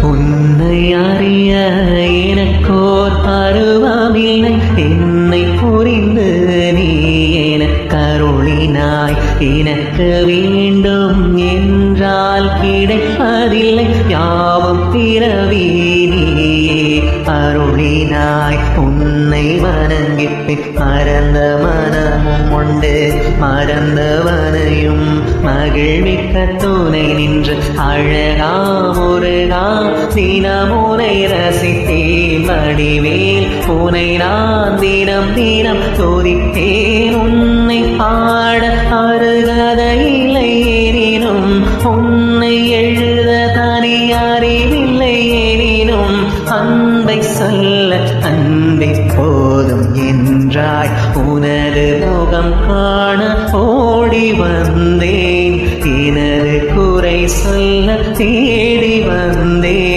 உன்னை அறிய எனக்கோர் பருவமில்லை, என்னை புரிந்து நீ எனக்கு அருளினாய். எனக்கு வேண்டும் என்றால் கிடைப்பதில்லை, யாவும் பிறவி நீயே அருளினாய். உன்னை வணங்கிப்பின் மறந்த மனமும் உண்டு, மறந்தவனையும் மகிழ்விக்க துணை நின்று அழகா முருகா தினமுனை ரசித்தேன். வடிவேல் உனை நான் தினம் தினம் துதித்தேன். உன்னை பாட அருகதையில்லை எனினும், உன்னை எழுத தனி அறிவில்லை எனினும், அன்பை சொல்ல அன்பை போதும் என்றாய். உனது முகம் காண ஓடி வந்தேன், எனது குறை சொல்ல தேடி வந்தேன்.